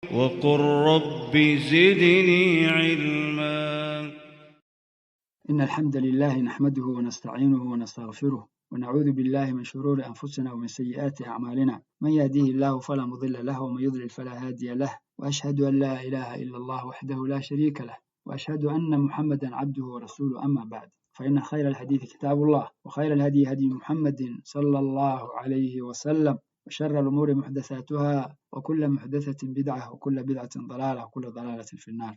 وقل رب زدني علما. إن الحمد لله نحمده ونستعينه ونستغفره ونعوذ بالله من شرور أنفسنا ومن سيئات أعمالنا، من يهديه الله فلا مضل له ومن يضلل فلا هادي له، وأشهد أن لا إله إلا الله وحده لا شريك له، وأشهد أن محمدا عبده ورسوله. أما بعد، فإن خير الحديث كتاب الله، وخير الهدي هدي محمد صلى الله عليه وسلم، وشر الأمور محدثاتها، وكل محدثة بدعة، وكل بدعة ضلالة، وكل ضلالة في النار.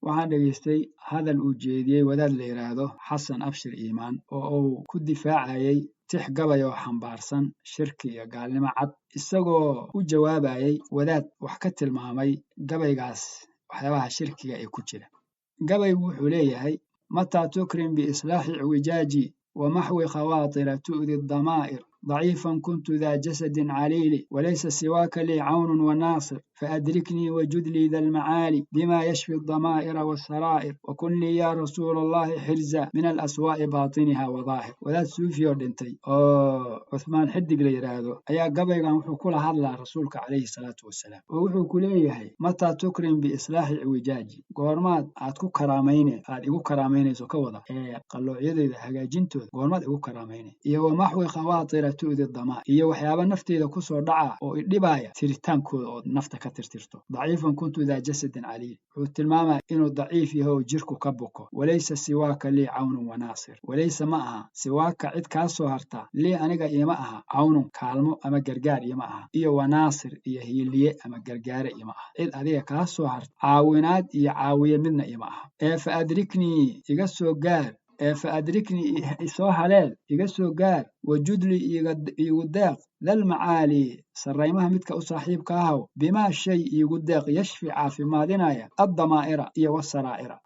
waxaan dhegaystay hadal uu jeediyey wadaad la yidhaahdo xasan abshir iimaan oo uu ku difaacayay tix gabay oo xambaarsan shirki iyo gaalnimo cad, isagoo u jawaabayay wadaad wax ka tilmaamay gabaygaas waxyaabaha shirkiga ee ku jira. gabaygu wuxuu leeyahay: mataa tukrim biislaaxi cijaaji ومحو خواطر تؤذي الضمائر، ضعيفا كنت ذا جسد عليل وليس سواك لي عون وناصر، فأدركني وجد لي ذا المعالي بما يشفي الضمائر والسرائر، وكن لي يا رسول الله حرزا من الأسواء باطنها وظاهر. وذات سوفي وردنتي عثمان حدق ليرادو أيا قبيغان وحو كل هذا رسولك عليه الصلاة والسلام، ووحو كليه متى تكرم بإصلاح عوجاجي قورمات عادكو كراميني عاد إيقو كراميني سوكوضا قالوا يدي ذا هجاجينتو goormaad igu karaamayne iyo maxwi khawaatira tu'di damaa iyo waxyaaba nafteeda ku soo dhaca oo idhibaya tiritaankooda oo nafta ka tirtirto. daciifan kuntu daa jasadin caliil wuxuu tilmaamaa inuu daciif yahay oo jirku ka buko. walaysa siwaaka lii cawnun wanaasir, walaysa ma aha siwaaka cid kaa soo harta lii aniga iima aha cawnun kaalmo ama gargaar iima aha, iyo wanaasir iyo hiiliye ama gargaare iima aha. cid adiga kaa soo harta caawinaad iyo caawiye midna iima aha. fa adriknii iga soo gaar فأدركني إسوا هلال يقصو قال وجدلي يقداق ذا المعالي سريمها متك أصاحب كاهو بما الشيء يقداق يشفي عافي ماذنايا الضمائر والسرائر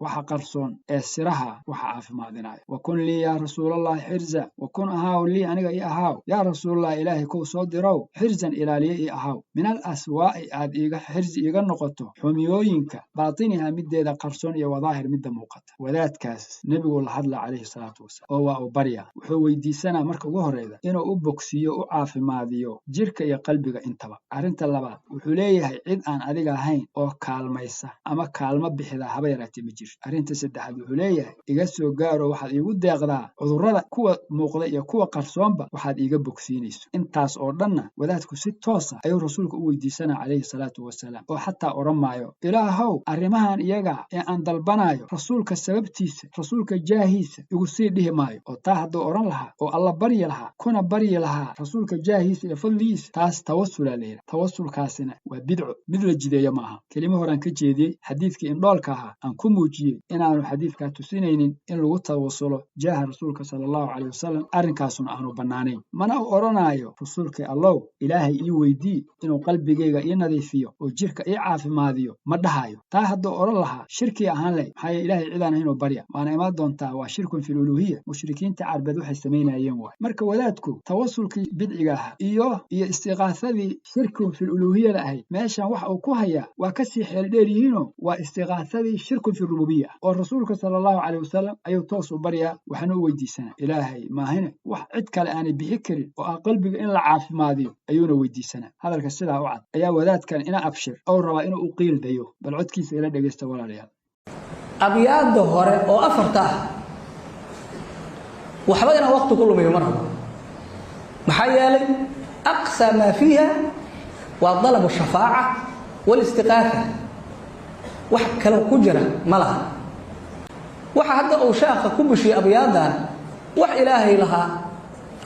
وحقرصون السرها وحعافي ماذنايا. وكن لي يا رسول الله حرزا، وكن أهاو لي أنيقا إيهاو يا رسول الله إلهي كو صدرو حرزا إلى لي إيهاو من الأسواء عاد إيغا حرز إيغا نقطو حميوينك باطنها مدى ذا قرصون وظاهر مدى موقت. وذات كاس نبي الله عليه الصلاة والسلام هو بريا وحوي دي سنة مركا وهريدا إنو أبوكسيو caafimaadiyo jirka iyo qalbiga intaba. arrinta labaad wuxuu leeyahay cid aan adiga ahayn oo kaalmaysa ama kaalmo bixida haba yaraatee ma jirto. arrinta saddexaad wuxuu leeyahay iga soo gaaro waxaad iigu deeqdaa cudurrada kuwa muuqda iyo kuwa qarsoonba waxaad iiga bogsiinayso. intaas oo dhanna wadaadku si toosa ayuu rasuulka u weydiisanaa calayhi salaatu wasalaam, oo xataa odhan maayo ilaahow arrimahan iyaga ee aan dalbanayo rasuulka sababtiisa rasuulka jaahiisa igu sii dhihi maayo. oo taa hadduu odhan lahaa oo alla baryi lahaa kuna baryi lahaa rasuulka jaahiisa iyo fadligiisa, taas tawassulaa la yidhaha. tawassulkaasina waa bidco, mid la jideeyo maaha. kelimo horaan ka jeediyey xadiidkii indhoolka ahaa aan ku muujiyey inaanu xadiidkaa tusinaynin in lagu tawassulo jaaha rasuulka sala allahu calayhi wasalam, arrinkaasuna aanu bannaanayn. mana u odhanaayo rasuulkii allow ilaahay ii weydii inuu qalbigayga ii nadiifiyo oo jirka ii caafimaadiyo, ma dhahayo. taa hadduu odhan lahaa shirkii ahaan leh, maxaa yeele ilaahay cidaan ahaynuu barya. waana imaan doontaa waa shirkun fil uluhiyya, mushrikiinta carbeed waxay samaynayeen waay. marka wadaadku tawassulkii bidciga ahaa iyo istiqaasadii shirkun fil uluhiyada ahayd meeshan waxa uu ku hayaa waa kasii xeel dheer yihiinoo waa istiqaasadii shirkun fil rububiyya oo rasuulka sala allahu calayhi wasalam ayuu toos u baryaa, waxaana u weydiisanaa ilaahay maahine wax cid kale aanay bixi karin oo ah qalbiga in la caafimaadiyo ayuuna weydiisanaa. hadalka sidaa u cad ayaa wadaadkan ina abshir ou rabaa inuu u qiil dayo. bal codkiisa ila dhegaysta walaalayaal. abyaada hore oo afarta ah waxba inaan waqti ku lumiyo mar rabo, maxaa yeelay aqsa maa fiiha waa dalabu shafaaca walistiqaafa, wax kale ku jira ma laha. waxa hadda uu sheekha ku bishiyey abyaadan wax ilaahay lahaa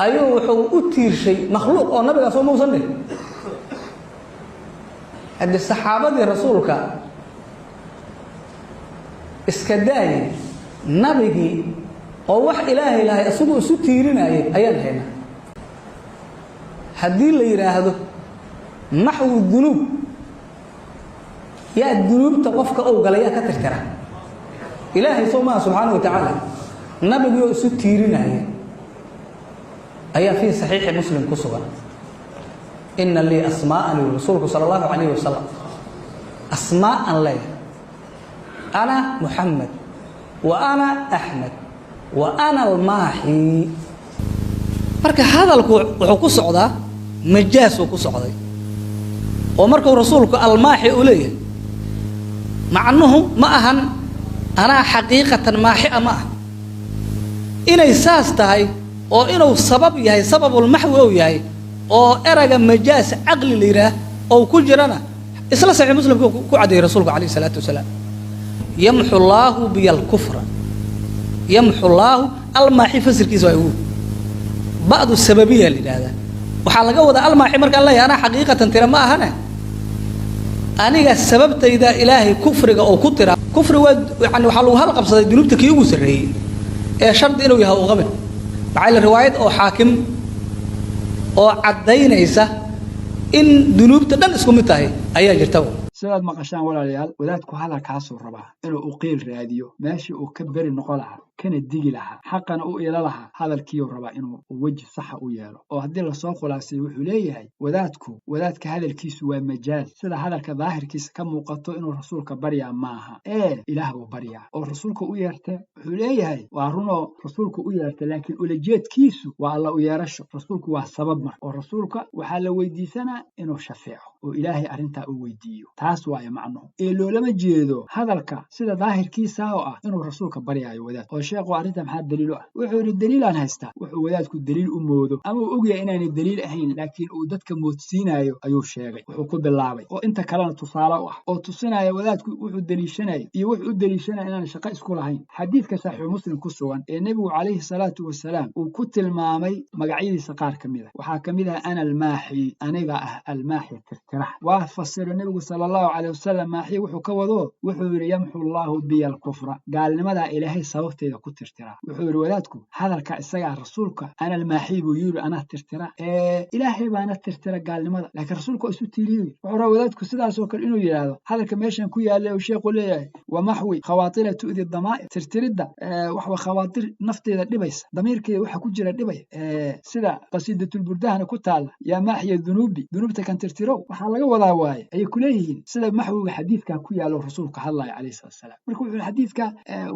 ayuu wuxuu u tiirshay makhluuq oo nabiga soo muusan dheh. hadda saxaabadii rasuulka iska daayay nabigii oo wax ilaahay lahay asagoo isu tiirinayay ayaan haynaa. haddii la yidhaahdo maxwu dunuub yaa dunuubta qofka ou galay yaa ka tirtira ilaahay soo maha subxaanahu watacaala. nabigii oo isu tiirinaya ayaa fii saxiixi muslim ku sugan ina lii asmaa'an yuri rasuulku sala allahu calayhi wasalam, asmaa'an leh ana muxamed wa ana axmed wa ana almaaxi. marka hadalku wuxuu ku socdaa majaas uu ku socday. ومركو رسولك الماحي أوليه مع أنه معهن أنا حقيقة ماحي أماه إنه يساستهي أو إنه سبب يهي سبب المحو يهي أو إرجع مجاز عقل ليره أو كجرنا إسلا صحيح مسلم كعدي رسولك عليه الصلاة والسلام يمحو الله بي الكفر يمحو الله الماحي فسر كيسوا يقول بعض السببية لهذا وحال قوة الماحي مرك الله أنا حقيقة ترى ما أنا السبب إذا إلهي كفر أو كتر كفر يعني وحلو هلقة بصدق ذنوبتك يوسر هي شرط إنه يهو غبن بعد الروايات أو حاكم أو عدين عيسى إن ذنوبتك دل اسكم متاهي أيها جرتوا sidaad maqashaan walaalayaal wadaadku hadalkaasuu rabaa inuu u qiil raadiyo meeshii uu ka beri noqon lahaa kana digi lahaa xaqana u ila lahaa hadalkiiuu rabaa inuu weji saxa u yeelo oo haddii lasoo khulaasay wuxuu leeyahay wadaadka hadalkiisu waa majaaz sida hadalka daahirkiisa ka muuqato inuu rasuulka baryaa maaha ilaah buu baryaa oo rasuulka u yeerta wuxuu leeyahay waa runoo rasuulka u yeerta laakiin ulajeedkiisu waa alla u yeerasho rasuulku waa sabab mar oo rasuulka waxaa la weydiisanaa inuu shafeeco oo ilaahay arrintaa u weydiiyo taas waaye macnuhu loolama jeedo hadalka sida daahirkiisa oo ah inuu rasuulka baryaayo wadaad oo sheekhu arrinta maxaa daliil u ah wuxuu yidhi daliilaan haystaa wuxuu wadaadku daliil u moodo ama uu ogyahay inaanay daliil ahayn laakiin uu dadka moodsiinayo ayuu sheegay wuxuu ku bilaabay oo inta kalena tusaale u ah oo tusinaya wadaadku wuxuu daliishanayo iyo wuxuu u daliishanaya inaan shaqo isku lahayn xadiidka saxiix muslim ku sugan ee nebigu calayhi salaatu wasalaam uu ku tilmaamay magacyadiisa qaar ka mid ah waxaa ka mid ah ana almaaxi aniga ah almaaxi tirtirax waa fasiro nebigu sallallahu alayhi wasallam maaxi wuxuu ka wado wuxuu yiri yamxu Allahu bi al-kufra gaalnimada ilaahay sababteeda ku tirtira wuxuu yiri wadaadku hadalka isaga rasuulka ana al-maaxi buu yiri ana tirtira ilaahay baana tirtira gaalnimada laakiin rasuulku isu tiiriyay wuxuu wadaadku sidaas oo kale inuu yiraahdo hadalka meeshan ku yaala oo sheekhu leeyahay wa mahwi khawaatira tu'di damaa'ir tirtirida wax wa khawaatir nafteeda dhibaysa damiirkeeda waxa ku jira dhibay sida qasiidatul burdahana ku taala ya maaxiya dunubta kan tirtiro waxa laga wadaa waaye ay ku leeyihiin sida maxwiga xadiidka ku yaalo rasuulka hadlay calayhi salaam markuu wuxuu xadiidka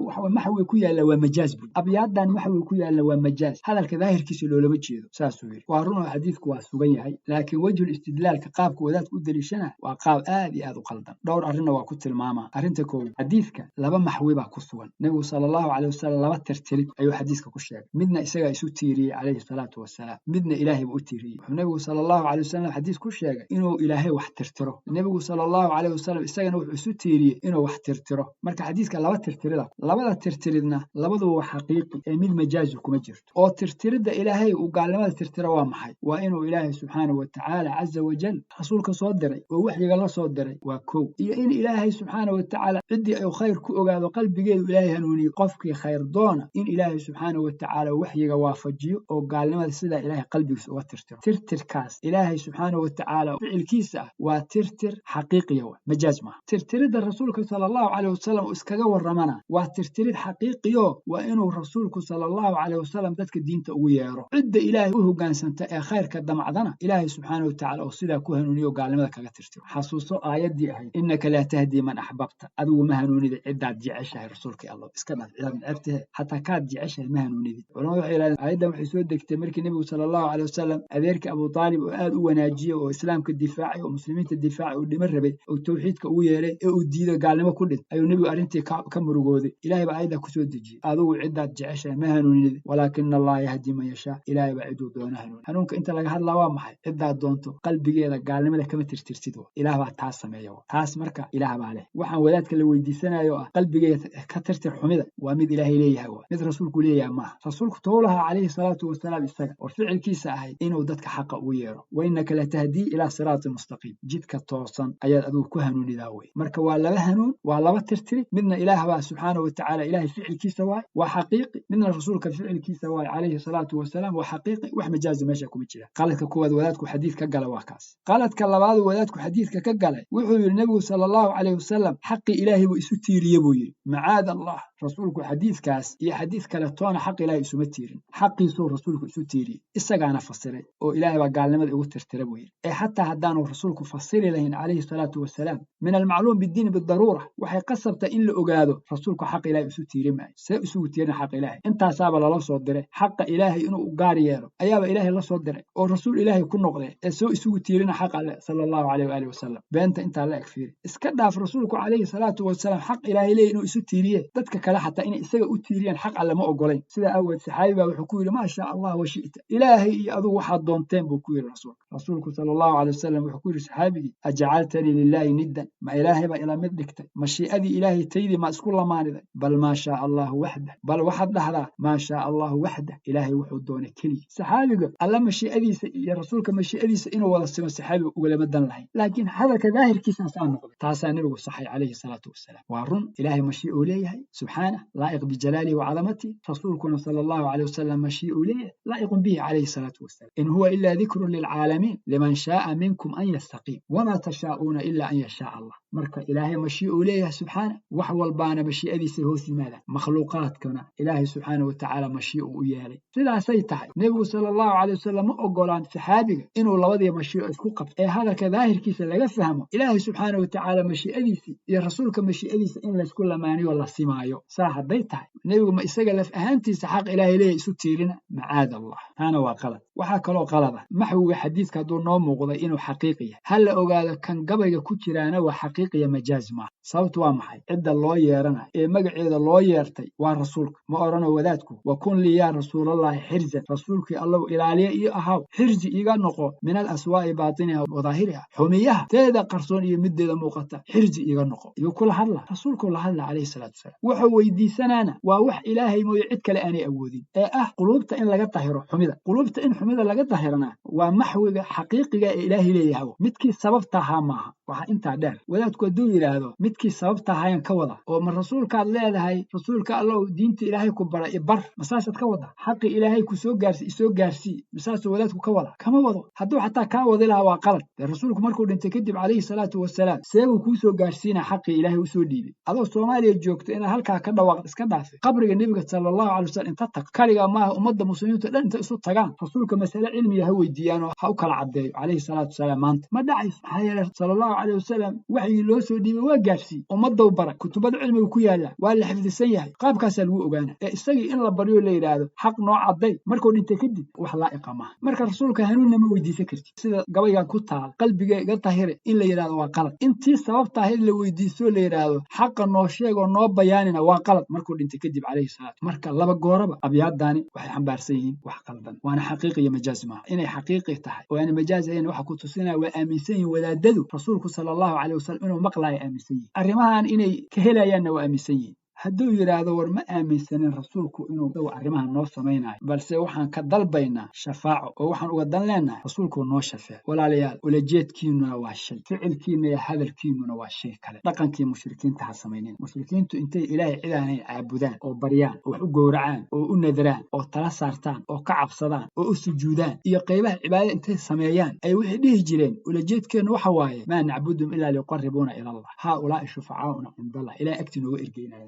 waxa maxwiga ku yaala waa majaaz buu abyaadan maxwiga ku yaala waa majaaz hadalka daahirkiisa loolama jeedo saas uu yiri waa run oo xadiidku waa sugan yahay laakiin wajhul istidlaalka qaabka wadaadku u daliishana waa qaab aad iyo aad u qaldan dhowr arrin waa ku tilmaama arrinta koowaad xadiidka laba maxwi baa ku sugan nabigu sallallahu alayhi wasallam laba tirtirid ayuu xadiiska ku sheegay midna isaga isu tiiriyay calayhi salaatu wasalaam midna ilaahay buu u tiiriyay nabigu sallallahu alayhi wasallam xadiis ku sheegay inuu ilaahay wax tirtiro nabigu sallallahu alayhi wasallam isagana wuxuu isu tiiriyay inuu wax tirtiro marka xadiiska laba tirtirida labada tirtiridna labaduba waa xaqiiqi ee mid majaaz kuma jirto oo tirtirida ilaahay uu gaalnimada tirtiro waa maxay waa inuu ilaahay subhanahu wa ta'ala azza wa jalla rasuulka soo diray oo waxyiga la soo diray waa koow iyo in ilaahay subhanahu wa ta'ala cidii ay khayr ku ogaado qalbigeedu ilaahay hanuuniyo qofkii khayr doona in ilaahay subhanahu wa ta'ala waxyiga waafajiyo oo gaalnimada sida ilaahay qalbigiisa uga tirtiro tirtirkaas ilaahay subhanahu wa ta'ala ficilkiisa waa tirtir xaqiiqiya majaaz ma tirtirida rasuulka sallallahu alayhi wasallam iskaga waramana waa tirtirid xaqiiqiyo waa inuu rasuulku sallallahu alayhi wasallam dadka diinta ugu yeero cidda ilaahay u hogaansanta ee khayrka damacdana ilaahay subhanahu wa ta'ala oo sida ku hanuuniyo gaalnimada kaga tirtiro xasuuso aayadii ahayd innaka la tahdi man ahbabta adigu ma hanuunida cidaad jeceshahay rasuulka allah iska dhaaf cidaad necebtahay hatta kaad jeceshahay ma hanuunida culimadu waxay yiraahdeen aayaddan waxay soo degtay markii nabigu sallallahu alayhi wasallam adeerka Abu Talib oo aad u wanaajiyay oo islaamka difaacay oo muslimiinta difaacay oo dhimar rabay oo tawxiidka ugu yeeray ee uu diiday gaalnimo ku dhig ayuu nabigu arintii ka murugooday ilaahay baa aayadda ku soo dejiyay adigu cidaad jeceshahay ma hanuunida walaakin allah yahdi man yasha ilaahay baa ciduu doona hanuunka inta laga hadlaa waa maxay cidaad doonto qalbigeeda gaalnimada kama tirtirsid ilaah baa taas sameeyo taas marka ilaah baa leh waxaan wadaadka la weydiisanayo ah qalbigeeda ka tirtir xumida waa mid ilaahay leeyahay waa mid rasuulku leeyahay ma rasuulku tawlaha calayhi salaatu wasalaam isaga oo ficilkiisa ahayd inuu dadka xaqa ugu yeero wa innaka la tahdi ila siraatin mustaqim jidka toosan ayaad adigu ku hanuunidaa way marka waa laba hanuun waa laba tirtiri midna ilaah baa subhanahu wa ta'ala ilaahay ficilkiisa waa xaqiiqi midna rasuulka ficilkiisa waa calayhi salaatu wasalaam waa xaqiiqi wax majaaz meesha kuma jira qaladka koowaad wadaadku xadiidka gala waa kaas qaladka labaad wadaadku xadiidka ka galay wuxuu yiri nabigu sallallahu alayhi wasallam xaqi ilaahay buu isu tiiriyay buu yiri macaad allah rasuulku xadiidkaas iyo xadiid kale toona xaq ilaahay isuma tiirin xaqiisuu rasuulku isu tiiriyey isagaana fasiray oo ilaahay baa gaalnimada igu tirtira buu yidhi ee xataa haddaanu rasuulku fasiri lahayn calayhi salaatu wasalaam min almacluum bidiini bidaruura waxay qasabtaa in la ogaado rasuulku xaq ilaahay isu tiiri maayo see isugu tiirin xaq ilaahay intaasaaba lala soo diray xaqa ilaahay inuu u gaar yeelo ayaaba ilaahay la soo diray oo rasuul ilaahay ku noqdee ee soo isugu tiirina xaq alle sala allahu calayh waalihi wasalam beenta intaa la eg fiiri iska dhaaf rasuulku calayhi salaatu wasalaam xaq ilaahay leeyahy inuu isu tiiriye dadka kale xataa inay isaga u tiiriyaan xaq alle ma ogolayn sidaa awgeed saxaabi baa wuxuu ku yidhi maa shaa allah wa shi'ta ilaahay iyo adigu waxaad doonteen buu ku yidhi rasuulku sala allahu calay wasalam wuxuu ku yidhi saxaabigii ajacaltanii lilaahi niddan ma ilaahay baa ila mid dhigtay mashii'adii ilaahay taydii ma isku lamaaniday bal maa shaa allahu waxdah bal waxaad dhahdaa maa shaa allahu waxdah ilaahay wuxuu doonay keliya saxaabiga alla mashii'adiisa iyo rasuulka mashii'adiisa inuu wada simo saxaabiga ugalama dan lahayn laakiin hadalka daahirkiisaa saa noqday taasaa nabigu saxay calayhi salaatu wasalaam waa run ilaahay mashii uu leeyahay subxaanah laa'iq bijalaalihi wa cadamatihi rasuulkuna sala allahu calay wasalam mashii uu leeyahay laa'iqun bihi calayhi salaatu wasalaam in huwa ilaa dikrun lilcaalamiin liman shaaa minkum an yastaqiim wamaa tashaa'uuna ilaa an yashaa allah marka ilaahay mashii uu leeyahay subxaanah wax walbaana mashii'adiisay hoos yimaadaan makhluuqaadkana ilaahay subxaanah watacaala mashii uu u yeelay sidaasay tahay nebigu sala allahu calay wasalam ma ogolaan saxaabiga inuu labadii mashii'o isku qabto ee hadalka daahirkiisa laga fahmo ilaahay subxaanah watacaala mashii'adiisii iyo rasuulka mashii'adiisa in laysku lamaaniyo la simaayo saa hadday tahay nebigu ma isaga laf ahaantiisa xaq ilaahay leeyahay isu tiirina macaad allah taana waa qalad waxaa kaloo qalada maxwiga xadiidka hadduu noo muuqday inuu xaqiiqi yahay ha la ogaado kan gabayga ku jiraana waa xaqiiqiya majaaz maaha sababtu waa maxay cidda loo yeerana ee magaceeda loo yeertay waa rasuulka ma odhano wadaadku wa kun lii yaa rasuulallaahi xirzan rasuulkii allow ilaaliye iyo ahaw xirzi iga noqo min al aswaa'i baatiniha wa daahiriha xumiyaha teeda qarsoon iyo middeeda muuqata xirzi iga noqo iyuu kula hadla rasuulkuu la hadla calayhi salaatu wasalaam wuxuu weydiisanaana waa wax ilaahay mooye cid kale aanay awoodin ee ah quluubta in laga tahiro xumida quluubta in xumida laga tahirana waa maxwiga xaqiiqiga ee ilaahay leeyahay midkii sababta ahaa maaha waxaa intaa dheer wadaadku hadduu yidhaahdo midkii sababta ahaayan ka wada oo ma rasuulkaad leedahay rasuulka allow diinta ilaahay ku bara ibar masaasaad ka wada xaqi ilaahay ku soo gaarsi isoo gaarsii masaasuu wadaadku ka wada kama wado hadduu xataa kaa wadi lahaa waa qalad dee rasuulku markuu dhintay kadib calayhi salaatu wasalaam seebuu kuu soo gaarsiina xaqii ilaahay usoo dhiibay adoo soomaaliya joogto inaad halkaa ka dhawaaqd iska dhaafay qabriga nebiga sala allahu calay wasalam inta tag kaligaa maaha ummadda muslimiinta dhan inta isu tagaan rasuulka masale cilmiga ha weydiiyaan oo ha u kala caddeeyo calayhi salaatu wasalaam maanta ma dhacayso maxaa yeele sala allahu calay wasalam waxyii loo soo dhiibay waa gaarsiiyey ummaddow bara kutubada cilmiga ku yaalla waa la xifdisan yahay qaabkaasaa lagu ogaana ee isagii in la baryo la yidhaahdo xaq noo cadday markuu dhintay kadib wax laa'iqa maaha marka rasuulka hanuunna ma weydiisan kartid sida gabaygan ku taal qalbiga iga tahire in la yidhahdo waa qalad intii sababta ahayd la weydiiso la yidhaahdo xaqa noo sheegoo noo bayaanina waa qalad markuu dhintay kadib calayhi salaatu marka laba gooraba abyaadaani waxay xambaarsan yihiin wax qaldan waana xaqiiqi iyo majaaz maaha inay xaqiiqi tahay oo aan majaaz ahayn waxa ku tusinaya waa aaminsan yihiin wadaadadu rasuulku sala allahu calay wasalam inuu maqlaayo aaminsan yihiin arrimahan inay ka helayaanna waa aaminsan yihiin hadduu yidhaahdo war ma aaminsanin rasuulku inuu dawa arrimaha noo samaynayo balse waxaan ka dalbaynaa shafaaco oo waxaan uga dan leenahay rasuulkuu noo shafeec walaalayaal ulajeedkiinuna waa shay ficilkiina iyo hadalkiinuna waa shay kale dhaqankii mushrikiinta ha samaynin mushrikiintu intay ilaahay cidaanay caabudaan oo baryaan oo wax u gowracaan oo u nadaraan oo tala saartaan oo ka cabsadaan oo u sujuudaan iyo qaybaha cibaadada intay sameeyaan ay waxay dhihi jireen ulajeedkeennu waxa waaye maa nacbudum ilaa liqarribuuna ila allah haa ulaa'i shufacaauna cindallah ilahay agtii nooga ergeynaya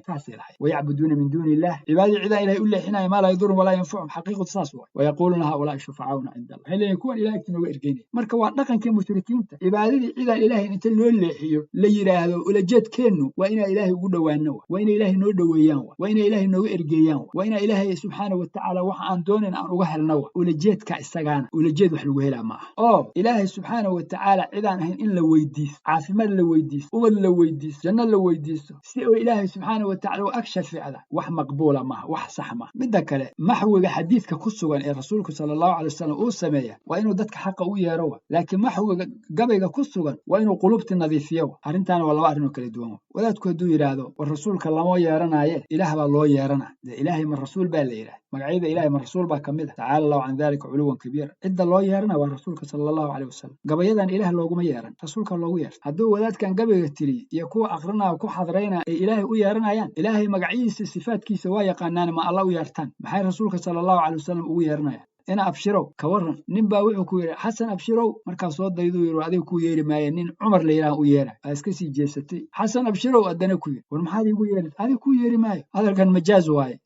ويعبدون من دون الله عبادي عدا إلهي إلا حين ما لا يضرهم ولا ينفعهم حقيقة صاصوة ويقولون هؤلاء شفعاؤنا عند الله هل يكون إلهي كنوا إرقيني مركا وعدقا كمشركين عبادي عدا إلهي أنت اللي الليحيو ليرا هذا ولجد كنو وإن إلهي قدوانوا وإن إلهي نودويان وإن إلهي نو إرقيان وإن إلهي سبحانه وتعالى وحان دوننا أن أغهل نوع ولجد كإستغانا ولجد وحلوه لا معه إلهي سبحانه وتعالى عدا إن لو ويديس عافمان لو ويديس أول لو ويديس جنة لو ويديس سيئو إلهي سبحانه وتعالى وأكشف فعلا وح مقبولة معه وح صح معه مدة كله محوج حديثك كسوان الرسول صلى الله عليه وسلم أو سمية وإنه دتك حق ويا روى لكن محوج قبل كسوان وإنه قلوبة النظيفية أرنتان والله أرنو كل دوام ولا تكدو يرادو والرسول كلام يارنا إيه إله بالله يارنا إلهي من الرسول بالإله مقعيد إلهي من الرسول بكمله تعالى الله عن ذلك علوا كبيرا إذا الله يارنا والرسول صلى الله عليه وسلم قبل يدان إله لوجو ما يارن رسولك الله يار هدو ولاد كان قبل يتري يكون أقرنا وكو حضرينا إلهي ويارنا يان إلهي مقعيس صفات كيس ويقانان ما الله يارتان محي رسولك صلى الله عليه وسلم ويارنا ina abshirow ka waran nin baa wuxuu ku yidhi xasan abshirow markaa soo dayduu yidhi adiga ku yeeri maaye nin cumar la yidhaha u yeera aa iska sii jeesatay xasan abshirow haddana ku yidhi war maxaad iigu yeerid adiga ku yeeri maayo hadalkan majaaz waaye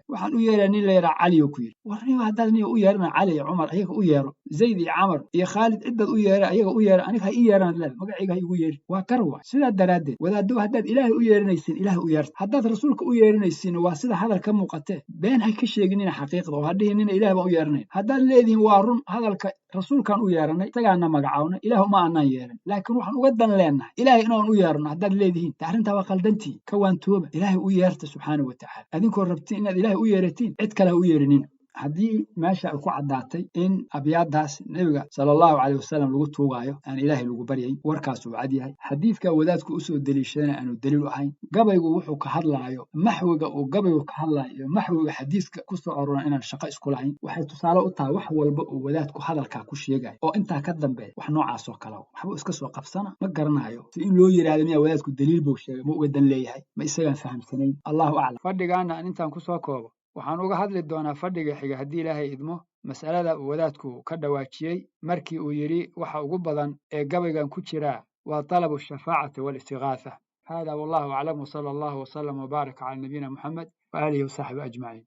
waxaan u yeeraa nin la yidhaha cali oo ku yidhi war niba haddaad niga u yeerana cali iyo cumar ayaga u yeero zayd iyo camar iyo khaalid ciddad u yeera ayaga u yeera aniga ha ii yeeranaad leeda magacayga ha igu yeeri waa gar waay sidaa daraaddeed wadaaddow haddaad ilaahay u yeeranaysiin ilaah u yeerta haddaad rasuulka u yeeranaysiin waa sida hadal ka muuqatee been ha ka sheeginina xaqiiqda oo ha dhihinina ilaah baan u yeeranayn haddaad leedihiin waa run hadalka rasuulkaan u yeeranay isagaana magacaawna ilaah uma aanaan yeeran laakiin waxaan uga dan leennahay ilaahay inaan u yeerno haddaad leedihiin de arrintaa waa qaldantii ka waantooba ilaahay u yeerta subxaanahu watacaala adinkoo rabtiin inaad ilaahay u yeeratiin cid kale ha u yeerinina haddii meesha ay ku caddaatay in abyaadaas nebiga sala allahu caleyh wasalam lagu tuugaayo aan ilaahay lagu baryayn warkaasuu cad yahay xadiidka wadaadku usoo deliishadana aanu daliil u ahayn gabaygu wuxuu ka hadlaayo maxwiga uu gabaygu ka hadlaayo iyo maxwiga xadiiska ku soo aroran inaan shaqo isku lahayn waxay tusaale u tahay wax walba uu wadaadku hadalkaa ku sheegayo oo intaa ka dambeeya wax noocaas oo kale waxbuu iska soo qabsana ma garanayo si in loo yidhaahdo miyaa wadaadku daliil buu sheegay ma uga dan leeyahay ma isagaan fahamsanayn allahu aclam fadhigaana aan intaan kusoo koobo waxaan uga hadli doonaa fadhiga xiga haddii ilaahay idmo mas'alada uu wadaadku ka dhawaajiyey markii uu yidhi waxa ugu badan ee gabaygan ku jiraa waa talabu shafaacati walistighaatha hada wallahu aclam wsala allahu wsalam wbaarak cala nabiyina muxamed waaalihi wasaxbi ajmaciin